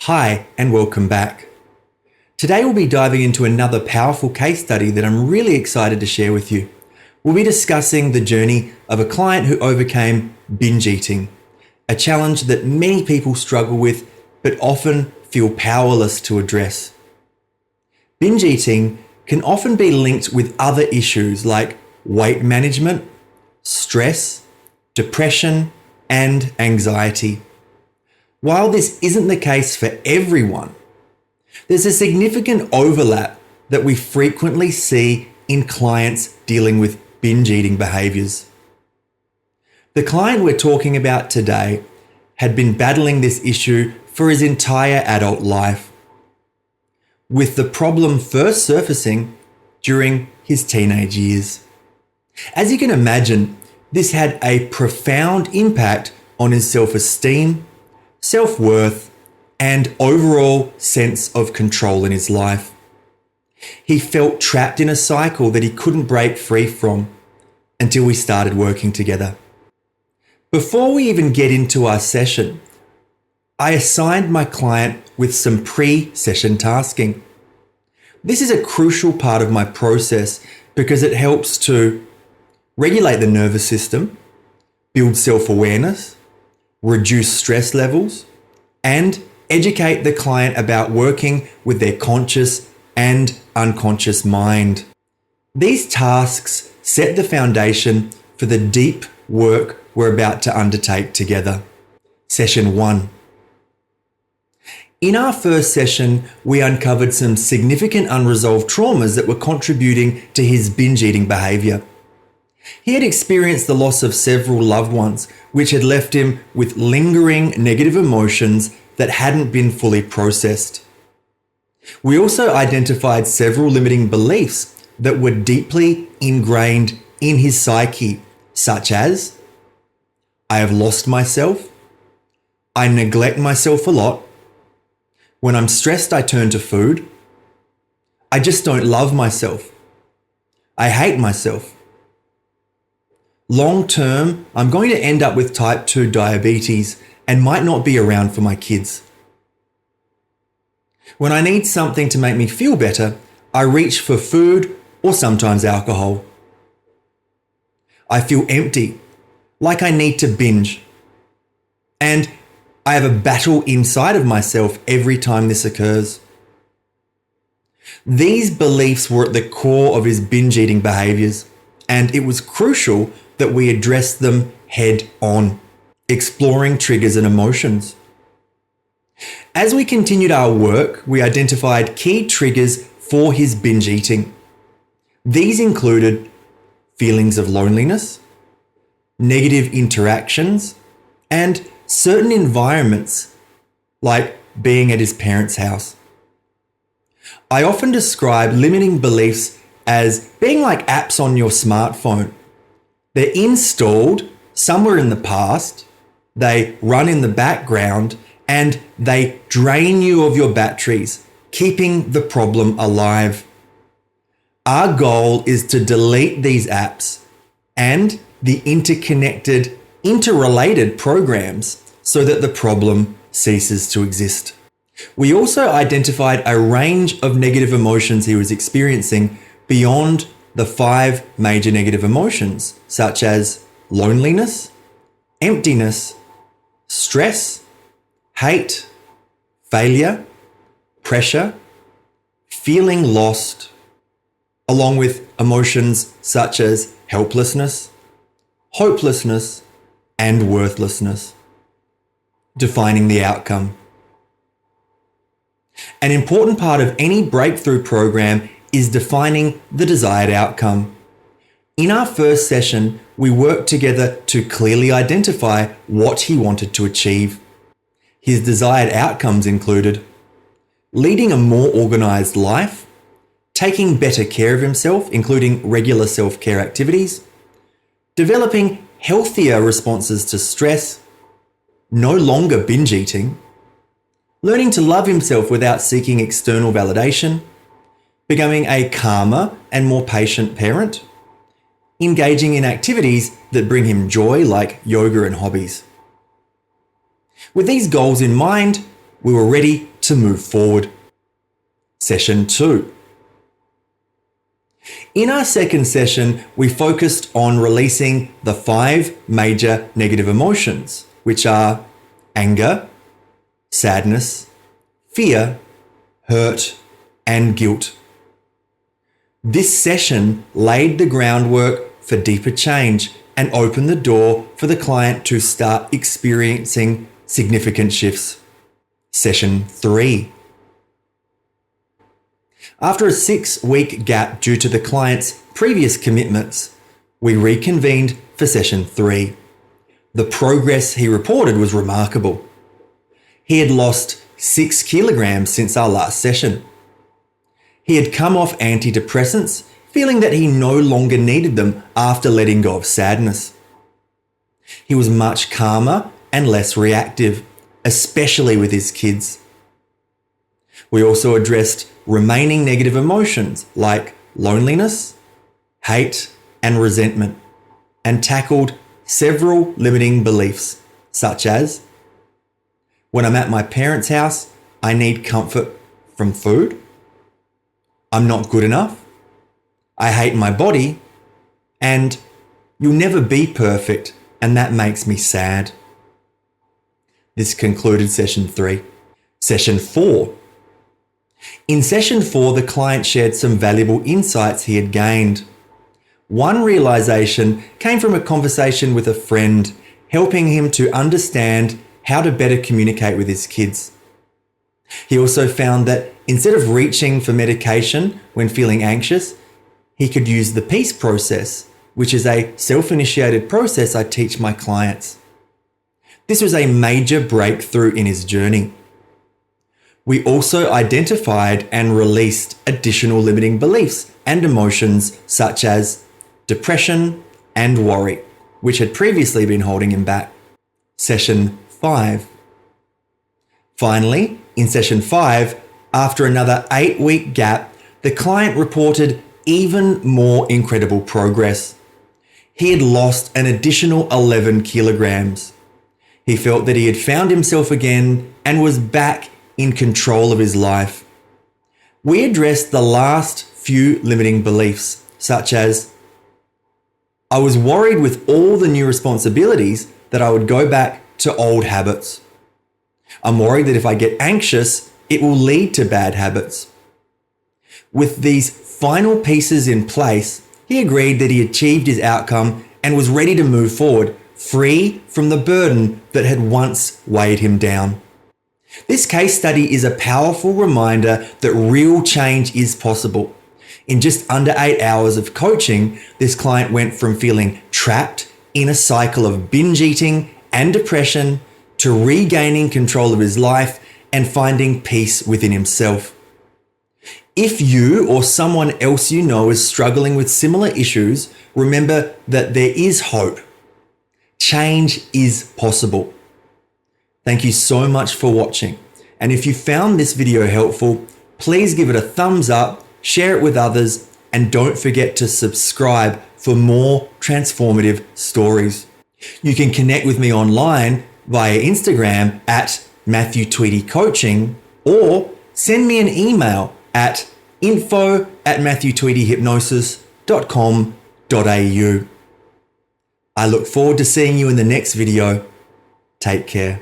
Hi, and welcome back. Today we'll be diving into another powerful case study that I'm really excited to share with you. We'll be discussing the journey of a client who overcame binge eating, a challenge that many people struggle with but often feel powerless to address. Binge eating can often be linked with other issues like weight management, stress, depression, and anxiety. While this isn't the case for everyone, there's a significant overlap that we frequently see in clients dealing with binge eating behaviors. The client we're talking about today had been battling this issue for his entire adult life, with the problem first surfacing during his teenage years. As you can imagine, this had a profound impact on his self-esteem, self-worth, and overall sense of control in his life. He felt trapped in a cycle that he couldn't break free from until we started working together. Before we even get into our session, I assigned my client with some pre-session tasking. This is a crucial part of my process because it helps to regulate the nervous system, build self-awareness, reduce stress levels, and educate the client about working with their conscious and unconscious mind. These tasks set the foundation for the deep work we're about to undertake together. Session 1. In our first session, we uncovered some significant unresolved traumas that were contributing to his binge eating behavior. He had experienced the loss of several loved ones, which had left him with lingering negative emotions that hadn't been fully processed. We also identified several limiting beliefs that were deeply ingrained in his psyche, such as, I have lost myself, I neglect myself a lot, when I'm stressed I turn to food, I just don't love myself, I hate myself. Long term, I'm going to end up with type 2 diabetes and might not be around for my kids. When I need something to make me feel better, I reach for food or sometimes alcohol. I feel empty, like I need to binge. And I have a battle inside of myself every time this occurs. These beliefs were at the core of his binge eating behaviors, and it was crucial that we address them head on, exploring triggers and emotions. As we continued our work, we identified key triggers for his binge eating. These included feelings of loneliness, negative interactions, and certain environments, like being at his parents' house. I often describe limiting beliefs as being like apps on your smartphone. They're installed somewhere in the past, they run in the background, and they drain you of your batteries, keeping the problem alive. Our goal is to delete these apps and the interconnected, interrelated programs so that the problem ceases to exist. We also identified a range of negative emotions he was experiencing beyond the 5 major negative emotions, such as loneliness, emptiness, stress, hate, failure, pressure, feeling lost, along with emotions such as helplessness, hopelessness, and worthlessness. Defining the outcome. An important part of any breakthrough program is defining the desired outcome. In our first session, we worked together to clearly identify what he wanted to achieve. His desired outcomes included leading a more organized life, taking better care of himself, including regular self-care activities, developing healthier responses to stress, no longer binge eating, learning to love himself without seeking external validation, becoming a calmer and more patient parent, engaging in activities that bring him joy like yoga and hobbies. With these goals in mind, we were ready to move forward. Session 2. In our second session, we focused on releasing the 5 major negative emotions, which are anger, sadness, fear, hurt, and guilt. This session laid the groundwork for deeper change and opened the door for the client to start experiencing significant shifts. Session 3. After a 6-week gap due to the client's previous commitments, we reconvened for session 3. The progress he reported was remarkable. He had lost 6 kilograms since our last session. He had come off antidepressants, feeling that he no longer needed them after letting go of sadness. He was much calmer and less reactive, especially with his kids. We also addressed remaining negative emotions like loneliness, hate, and resentment, and tackled several limiting beliefs, such as, when I'm at my parents' house, I need comfort from food. I'm not good enough. I hate my body. And you'll never be perfect, and that makes me sad. This concluded session 3. Session 4. In session 4, the client shared some valuable insights he had gained. One realization came from a conversation with a friend, helping him to understand how to better communicate with his kids. He also found that instead of reaching for medication when feeling anxious, he could use the peace process, which is a self-initiated process I teach my clients. This was a major breakthrough in his journey. We also identified and released additional limiting beliefs and emotions such as depression and worry, which had previously been holding him back. Session 5. Finally, in session 5, after another 8-week gap, the client reported even more incredible progress. He had lost an additional 11 kilograms. He felt that he had found himself again and was back in control of his life. We addressed the last few limiting beliefs, such as, I was worried with all the new responsibilities that I would go back to old habits. I'm worried that if I get anxious, it will lead to bad habits. With these final pieces in place, he agreed that he achieved his outcome and was ready to move forward, free from the burden that had once weighed him down. This case study is a powerful reminder that real change is possible. In just under 8 hours of coaching, this client went from feeling trapped in a cycle of binge eating and depression to regaining control of his life and finding peace within himself. If you or someone else you know is struggling with similar issues, remember that there is hope. Change is possible. Thank you so much for watching. And if you found this video helpful, please give it a thumbs up, share it with others, and don't forget to subscribe for more transformative stories. You can connect with me online via Instagram at Matthew Tweedie Coaching, or send me an email at info@matthewtweediehypnosis.com.au. I look forward to seeing you in the next video. Take care.